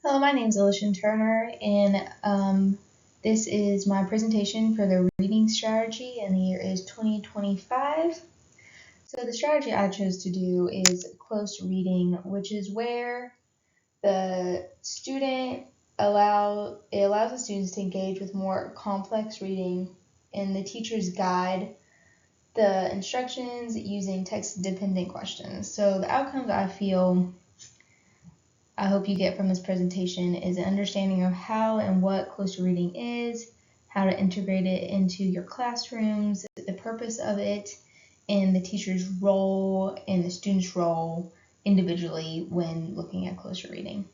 Hello, my name is Alisha Turner, and this is my presentation for the reading strategy, and the year is 2025. So the strategy I chose to do is close reading, which is where the student allows the students to engage with more complex reading, and the teachers guide the instructions using text-dependent questions. So the outcomes I hope you get from this presentation is an understanding of how and what close reading is, how to integrate it into your classrooms, the purpose of it, and the teacher's role and the student's role individually when looking at close reading.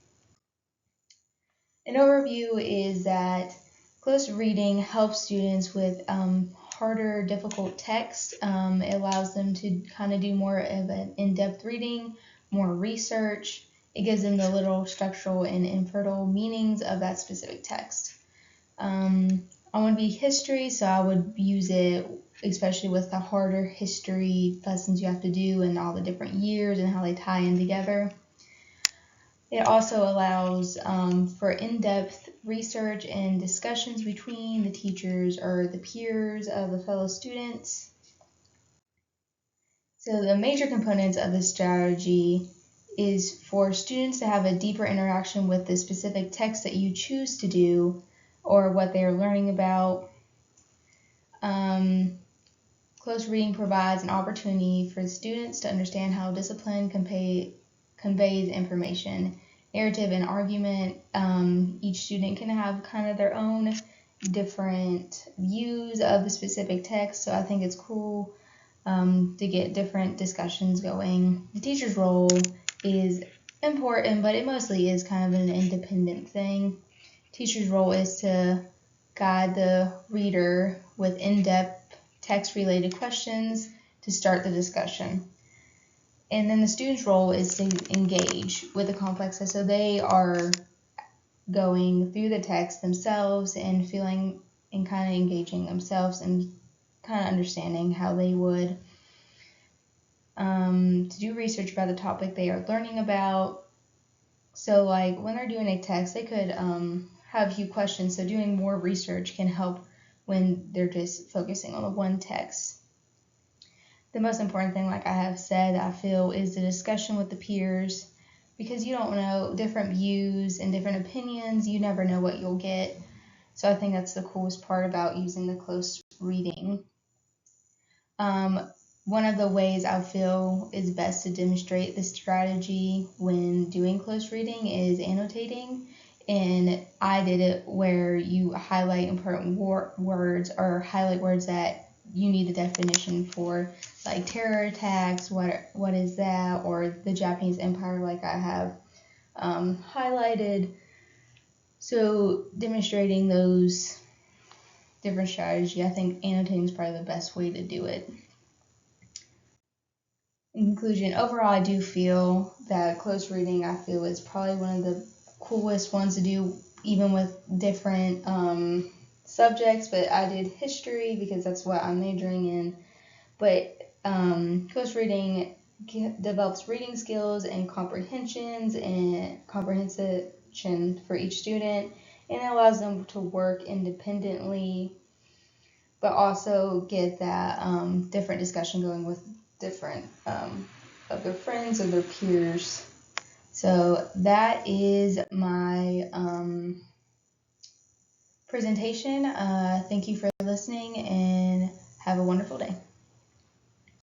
An overview is that close reading helps students with harder, difficult text. It allows them to kind of do more of an in-depth reading, more research. It gives them the literal, structural, and infertile meanings of that specific text. I want to be history, so I would use it especially with the harder history lessons you have to do and all the different years and how they tie in together. It also allows for in-depth research and discussions between the teachers or the peers of the fellow students. So the major components of this strategy is for students to have a deeper interaction with the specific text that you choose to do or what they are learning about. Close reading provides an opportunity for students to understand how discipline conveys information. Narrative and argument, each student can have kind of their own different views of the specific text, so I think it's cool to get different discussions going. The teacher's role is important, but it mostly is kind of an independent thing. Teacher's role is to guide the reader with in-depth text-related questions to start the discussion. And then the student's role is to engage with the complex text, so they are going through the text themselves and feeling and kind of engaging themselves and kind of understanding how they would to do research about the topic they are learning about. So like when they're doing a text, they could have a few questions, so doing more research can help when they're just focusing on the one text. The most important thing, like I have said, I feel, is the discussion with the peers, because you don't know different views and different opinions. You never know what you'll get. So I think that's the coolest part about using the close reading. One of the ways I feel is best to demonstrate this strategy when doing close reading is annotating. And I did it where you highlight important words or highlight words that you need the definition for, like terror attacks, what is that, or the Japanese Empire, like I have highlighted. So demonstrating those different strategies, I think annotating is probably the best way to do it. In conclusion, overall, I do feel that close reading, is probably one of the coolest ones to do, even with different subjects. But I did history because that's what I'm majoring in. But close reading develops reading skills and comprehension for each student, and it allows them to work independently, but also get that different discussion going with different of their friends or their peers. So that is my presentation. Thank you for listening and have a wonderful day.